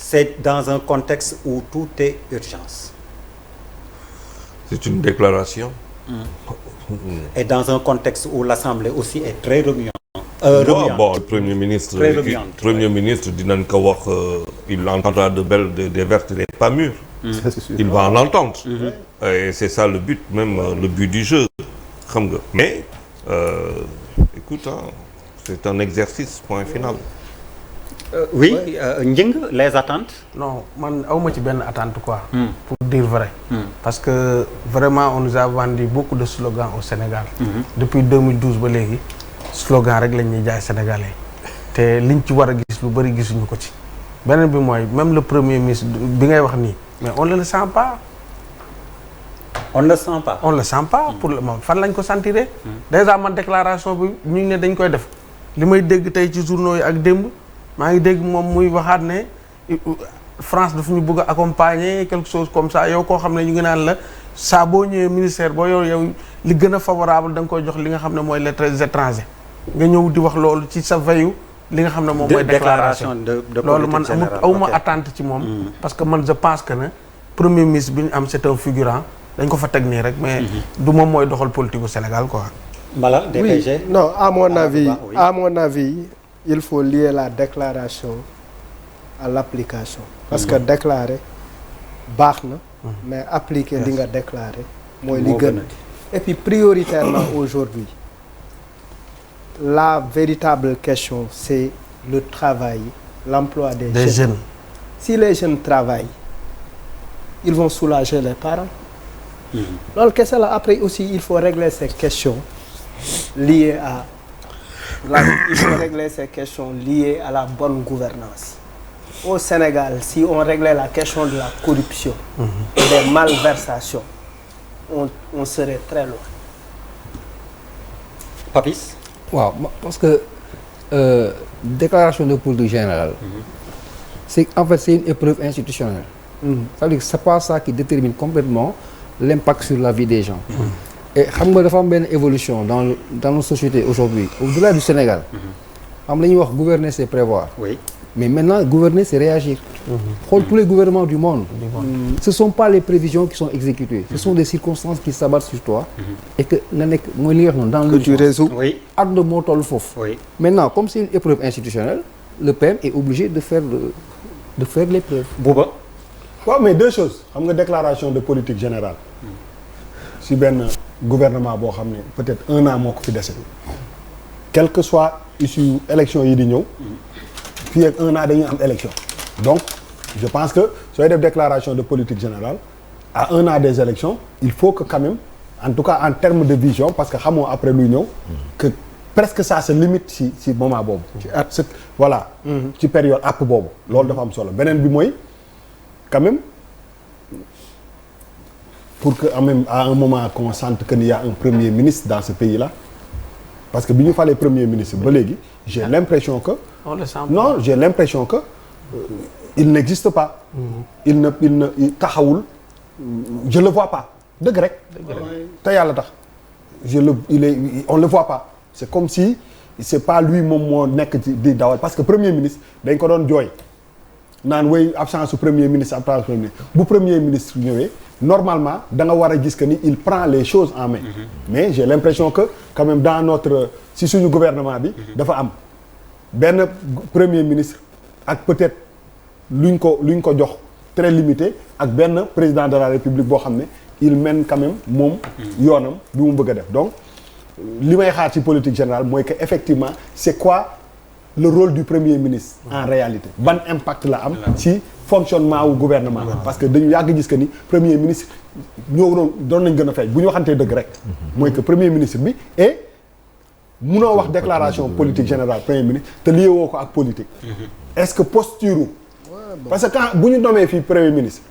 c'est dans un contexte où tout est urgence. C'est une déclaration. Et dans un contexte où l'Assemblée aussi est très remuante. Bon, le Premier ministre dinañ ko wax il entendra de vertes et des pas mûres. Il va en entendre. Et c'est ça le but, même le but du jeu. Xam nga mais écoute, c'est un exercice, point final. Oui, Ngingue, les attentes. Non, man awma ci benn attente quoi. Pour dire vrai. Parce que vraiment on nous a vendu beaucoup de slogans au Sénégal. Depuis 2012 ba léegi slogan rek lañ ñuy jaay sénégalais te liñ ci war a gis lu bari gisuñu ko ci. Beneen bi mooy même le premier ministre bi ngay wax nii mais on ne le sent pas. On ne le sent pas. On le sent pas pour le moment fan lañ ko sentiree. Déjà man déclaration bi ñu ne dañ koy def li may dégg tey ci journaux yi ak démb maa ngi dégg moom muy waxaat ne France dafa ñu bëgg a accompagner quelque chose comme ça yow koo xam ne ñu ngi naan la saa boo ñëwee ministère boo yow li gën a favorable da nga koy jox li nga xam ne mooy les étrangers nga ñëw di wax loolu ci sa veyu li nga xam ne moom mooy déclaration de loolu man awma attente ci moom parce que man je pense que ne premier ministre bi ñu am c'est un figurant dañ ko fa teg nii rek mais du moom mooy doxal politique au Sénégal quoi. Malal, DPG. Oui, non, à mon avis, il faut lier la déclaration à l'application. Parce que déclarer baax na mais appliquer li nga déclarer mooy li gën. Et puis prioritairement aujourd'hui la véritable question c'est le travail, l'emploi des jeunes. Si les jeunes travaillent, ils vont soulager les parents. loolu kese la après aussi il faut régler ces questions liées à la bonne gouvernance. Au Sénégal, si on réglait la question de la corruption, des malversations, on serait très loin. Papis? Waaw, parce que déclaration de politique générale, c'est en fait c'est une épreuve institutionnelle. C'est-à-dire que c'est pas ça qui détermine complètement l'impact sur la vie des gens. Et xam nga dafa am benn évolution dans nos sociétés aujourd'hui au-delà du Sénégal. xam la ñuy wax gouverner c'est prévoir. Oui. Mais maintenant gouverner c'est réagir. Xool tous les gouvernements du monde. Ce sont pas les prévisions qui sont exécutées. Ce sont des circonstances qui s'abattent sur toi. Et que nga nekk mooy li nga wax noonu dans le. Que tu résous. Oui. Àdduna moo toll foofu. Oui. Maintenant comme c'est une épreuve institutionnelle, le PM est obligé de faire l'épreuve. Bouba. waaw mais deux choses xam nga déclaration de politique générale si benn gouvernement boo xam ne peut-être 1 an moo ko fi dese quel que soit issue élection yi di ñëw fii ak 1 an dañuy am élection donc je pense que sooy def déclaration de politique générale à 1 an des élections il faut que quand même en tout cas en termes de vision parce que xamoo après luy ñëw que presque ça se limite si moment boobu ci at voilà ci période app boobu loolu dafa am solo beneen bi mooy quand même pour que même à un moment qu'on sente qu'il y a un premier ministre dans ce pays-là parce que bi ñu falee premier ministre ba léegi j'ai l'impression que non j'ai l'impression que il n'existe pas il taxawul je le vois pas dëgg rek te yàlla tax on le voit pas c'est comme si c'est pas lui moom moo nekk ci di dawal parce que premier ministre dañ ko doon jooy naan way absence su premier ministre bu premier ministre ñëwee normalement da nga war a gis que ni il prend les choses en main. Mais j'ai l'impression que quand même dans notre si suñu gouvernement bi dafa am benn premier ministre ak peut-être luñ ko jox très limité ak benn président de la République boo xam ne il mène quand même moom yoonam bi mu bëgg a def donc li may xaar ci politique générale mooy que effectivement c'est quoi le rôle du premier ministre en réalité ban impact la am ci fonctionnement wu gouvernement parce que dañu yàgg gis que ni premier ministre ñoo doon nañ gën a feeñ bu ñu waxantee dëgg rek mooy que premier ministre bi et munoo wax déclaration politique générale premier ministre te lié woo ko ak politique est-ce que posture parce que quand bu ñu nommee fii premier ministre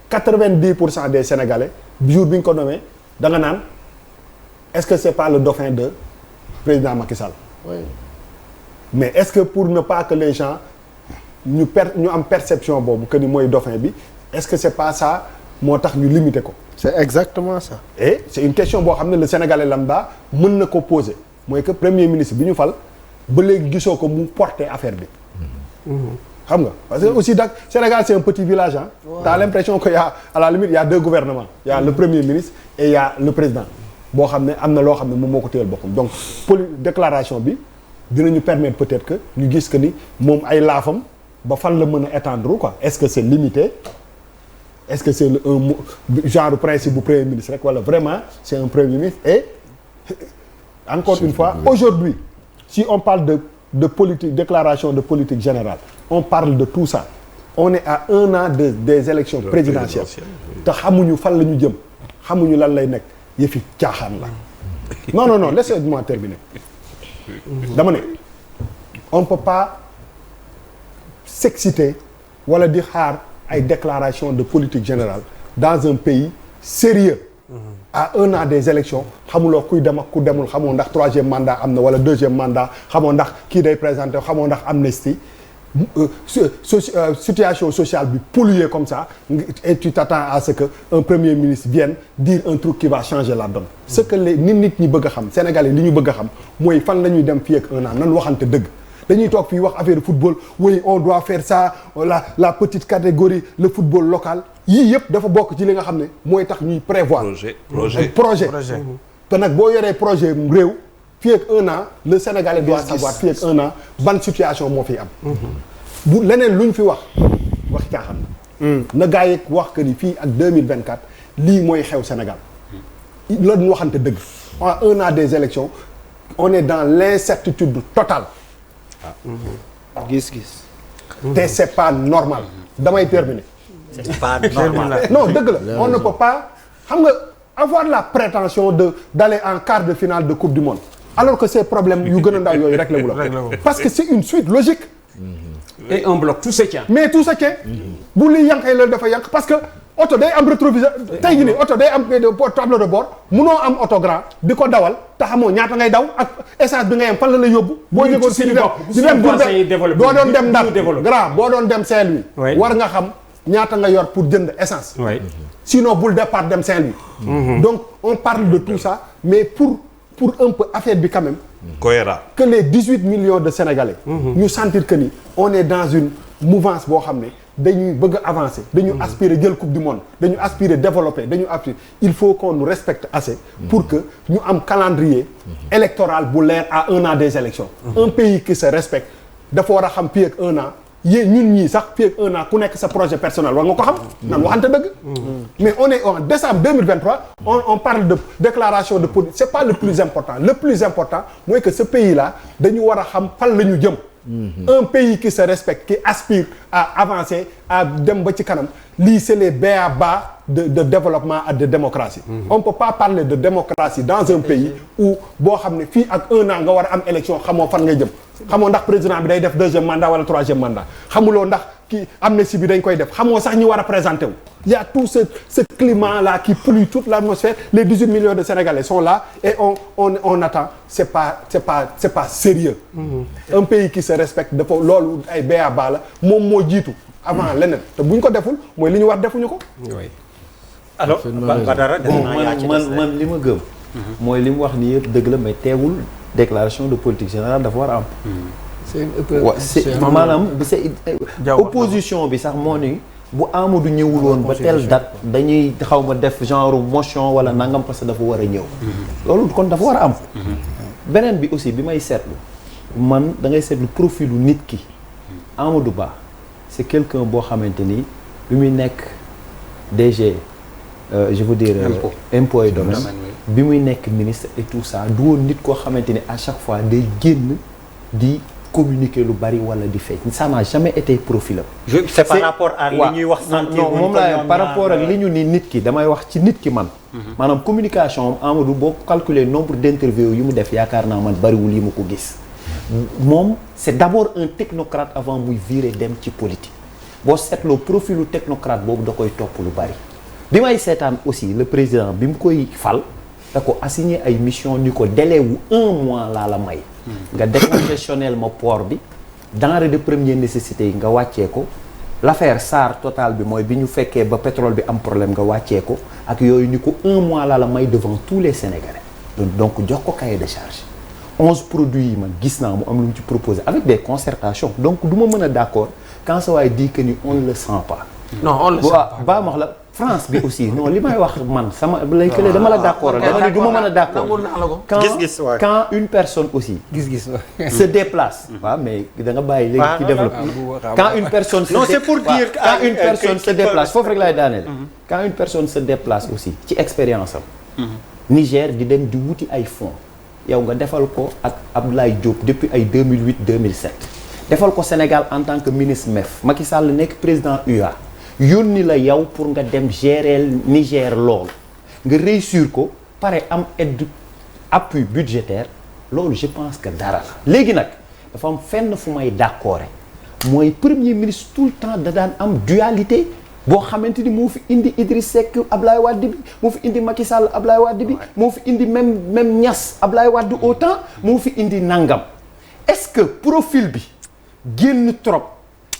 90% des Sénégalais jour bi ñu ko nommé da nga naan est-ce que c'est pas le dauphin de président Macky Sall mais est-ce que pour ne pas que les gens ñu am perception boobu que ni mooy dauphin bi est-ce que c'est pas ça moo tax ñu limiter ko. C'est exactement ça. Et c'est une question boo xam ne le Sénégalais lambda mën na ko poser mooy que premier ministre bi ñu fal ba léegi gisoo ko mu porter affaire bi. xam nga parce que aussi dak Sénégal c'est un petit village hein. T'as l'impression que y a à la limite il y a deux gouvernements. Il y a le premier ministre et il y a le président boo xam ne am na loo xam ne moom moo ko téyel boppam donc déclaration bi dinañu permettre peut-être que ñu gis que ni moom ay laafam ba fan la mën a étendre quoi. Est-ce que c'est limité? Est-ce que c'est un genre principe bu premier ministre rek wala vraiment c'est un premier ministre? Et encore une fois aujourd'hui si on parle de politique, déclaration de politique générale, on parle de tout ça. On est à 1 an des élections présidentielles. te xamuñu fan la ñu jëm xamuñu lan lay nekk yëfi caaxaan la. non laissez-moi terminer. dama ne on peut pas s'exciter wala di xaar ay déclaration de politique générale dans un pays sérieux à 1 an des élections xamuloo kuy dem ak ku demul xamoo ndax 3e mandat am na wala 2e mandat xamoo ndax kii day présenté xamoo ndax amnistie situation sociale bi polluée comme ça et tu t'attends à ce que un premier ministre vienne dire un truc qui va changer la donne. Ce que les nit ñi bëgg a xam Sénégalais li ñu bëgg a xam mooy fan la ñuy dem fii ak 1 an nan waxante dëgg. dañuy toog fii wax affaire football oui on doit faire ça la petite catégorie le football local yii yëpp dafa bokk ci li nga xam ne mooy tax ñuy prévoir. projet te nag boo yoree projet réew fii ak 1 an le Sénégalais doit savoir fii ak 1 an ban situation moo fiy am. bu leneen lu ñu fi wax caaxaan na gaa yi wax que ni fii ak 2024 lii mooy xew Sénégal la ñu waxante dëgg à 1 an des élections on est dans l'incertitude totale. gis-gis. te c'est pas normal. damay terminer. c'est pas normal. non dëgg la on ne peut pas xam nga avoir la prétention d'aller en quart de finale de coupe du monde alors que ces problèmes yu gën a ndaw yooyu réglé wu la parce que c'est une suite logique. et un bloc tout se tient. mais tout se tient. bu li yànqee loolu dafa yànq parce que oto day am rétroviseur tey jii nii oto day am tableau de bord munoo am oto grand di ko dawal te xamoo ñaata ngay daw ak essence bi ngay am fan la lay yóbbu. boo jógoon si di dem boo doon dem Ndar grand boo doon dem Saint-Louis. war nga xam ñaata nga yor pour jënd essence. sinon bul départ dem Saint-Louis. donc on parle de tout ça mais pour un peu affaire bi quand même. cohérent que les 18 millions de Sénégalais. ñu sentir que ni on est dans une mouvance boo xam ne dañuy bëgg a avancer. dañu aspirer jël coupe du monde dañu aspirer développer dañu aspirer il faut qu'on nous respecte assez. pour que ñu am calendrier. électoral bu leer à 1 an des élections. un pays qui se respecte dafa war a xam fii ak 1 an yéen ñun ñii sax fii ak 1 an ku nekk sa projet personnel war nga ko xam. nan waxante dëgg. mais on est en décembre 2023 on parle de déclaration de politique c'est pas le plus important le plus important mooy que ce pays là dañu war a xam fan la ñu jëm. un pays qui se respecte qui aspire à avancer à dem ba ci kanam lii c'est les b.a.-ba de développement et de démocratie. On peut pas parler de démocratie dans un pays où boo xam ne fii ak 1 an nga war a am élection xamoo fan ngay jëm xamoo ndax président bi day def 2e mandat wala 3e mandat xamuloo ndax kii amnistie bi dañ koy def xamoo sax ñi war a présenter wu. Il y a tout ce climat là qui pollue toute l'atmosphère les 18 millions de Sénégalais sont là et on attend c'est pas sérieux. Un pays qui se respecte dafa loolu ay b.a.-ba la moom moo jiitu avant leneen te bu ñu ko deful mooy li ñu war defuñu ko. alors Badara man li ma gëm. mooy li mu wax ni yëpp dëgg la mais teewul déclaration de politique générale dafa war a am. c'est maanaam c'est opposition bi sax moo ni bu Amadou ñëwul woon ba telle date dañuy xaw ma def genre motion wala nangam parce que dafa war a ñëw. loolu kon dafa war a am. beneen bi aussi bi may seetlu man da ngay seetlu profilu nit ki Amadou Ba c'est quelqu'un boo xamante ni bi muy nekk DG. Je veux dire impôt et domaine bi muy nekk ministre et tout ça du woon nit koo xamante ni à chaque fois day génn di communiquer lu bari wala di feeñ ça n'a jamais été profilam. c'est par rapport à li ñuy wax. non moom laa par rapport ak li ñu ni nit ki damay wax ci nit ki man. maanaam communication Amadou boo calculer nombre d'interviews yu mu def yaakaar naa man bariwul yi ma ko gis. moom c'est d'abord un technocrate avant muy virer dem ci politique boo seetloo profilu technocrate boobu da koy topp lu bari. bi may seetaan aussi le président bi mu koy fal da ko assigné ay mission ni ko délai wu 1 mois laa la may nga décongestionnel ma port bi denrée de première nécessité yi nga wàccee ko l'affaire SAR Total bi mooy bi ñu fekkee ba pétrole bi am problème nga wàccee ko ak yooyu ni ko 1 mois laa la may devant tous les Sénégalais donc jox ko cahier de charge 11 produits yi man gis naa mu am lu mu ci proposé avec des concertations donc du ma mën a d'accord quand sa waay dit que ni on ne le sent pas. non on le sent pas ba ma wax la France bi aussi non li may wax man sama lay kële dama la d'accord dama ne du ma mën a d'accord quand une personne aussi se déplace waaw mais da nga bàyyi léegi ci développe quand une personne non c'est pour dire quand une personne se déplace foofu rek laay daaneel quand une personne se déplace aussi ci expérience am Niger di dem di wuti ay fonds yow nga defal ko ak Abdoulaye Diop depuis ay 2008 2007 defal ko Sénégal en tant que ministre MEF Macky Sall nekk président UA yónni la yow pour nga dem gérer Niger loolu nga réussir ko pare am aide appui budgétaire loolu je pense que dara la léegi nag dafa am fenn fu may d'accord mooy premier ministre tout le temps da daan am dualité boo xamante ni moo fi indi Idriss Seck Ablaye Wade bi moo fi indi Macky Sall Ablaye Wade bi moo fi indi même Niass Ablaye Wade autant moo fi indi nangam est-ce que profil bi génn trop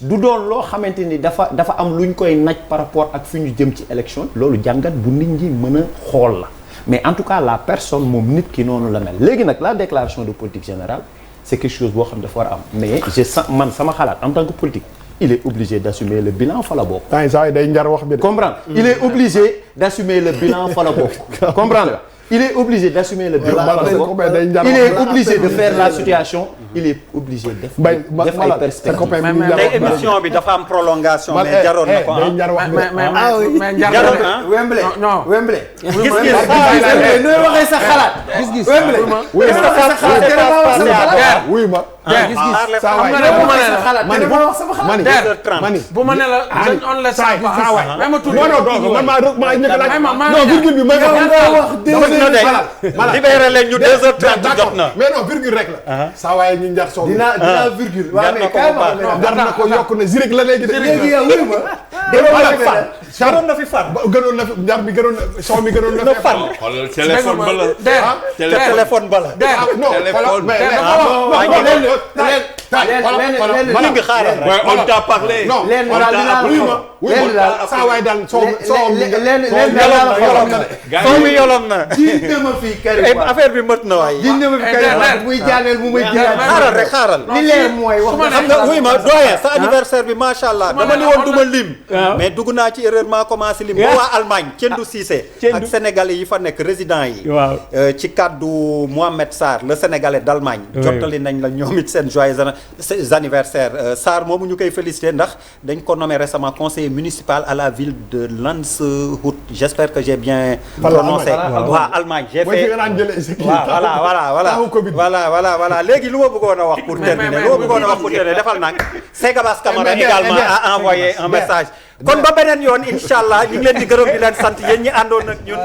du doon loo xamante ni dafa am lu ñu koy naj par rapport ak fi ñu jëm ci élection loolu jàngat bu nit ñi mën a xool la mais en tout cas la personne moom nit ki noonu la mel léegi nag la déclaration de politique générale c'est quelque chose boo xam ne dafa war a am mais je sens man sama xalaat en tant que politique il est obligé d'assumer le bilan fa la bokk. temps saa yi day njar wax bi de. comprendre il est obligé d'assumer le bilan fa la bokk. comprendre il est obligé d'assumer le bilan fa la bokk. il est obligé de faire la situation. il est obligé def ay perspectives. mais émission bi dafa am prolongation. mais jaroon na ko mais jaroon na Wembley. non Wembley. gis-gis nooy waxee sa xalaat. gis-gis Wembley. wuy ma. gis-gis xam nga ne bu ma ne la bu ma ne la on le sent pas même tout non man non virgule bi libéré leen ñu 2h30 jot na. mais non virgule rek la. saa waaye ñu njar soo. dinaa virgule. waaw mais kay ma jar na ko yokk na zirik la léegi de. léegi yow wuyu ma. gënoon na fi far. gënoon na fi njar mi gënoon na soo mi gënoon na fi far. xoolal téléphone ba la. téléphone ba la. non man nga xaaral rek. on t'a parlé. non leen daal saa waay daal soo yolom na. jiñ na ma fii Karim affaire bi mët na waay. jiñ na ma fii Karim muy jaaneel mu may jiñ. xaaral rek xaaral. li leer mooy wax xam nga wuy ma doyen sa anniversaire bi macha allah dama ni woon duma lim. mais dugg naa ci erreur maa commencé lim. ba waa Allemagne Tiendou Cissé. ak sénégalais yi fa nekk résidents yi. waaw ci kaddu Mohamed Sarr le sénégalais d'Allemagne. jottali nañ la ñoom it seen joyeux anniversaire Sarr moomu ñu koy féliciter ndax dañ ko nommé récemment conseiller municipal à la ville de Landshut. J'espère que j'ai bien prononcé. waaw Allemagne j'ai fait voilà léegi lu ma bëggoon a wax pour terminer defal nag Ségabas Camara également a envoyé un message kon ba beneen yoon incha allah ñu ngi leen di gërëm di leen sant yéen ñi àndoon ak ñun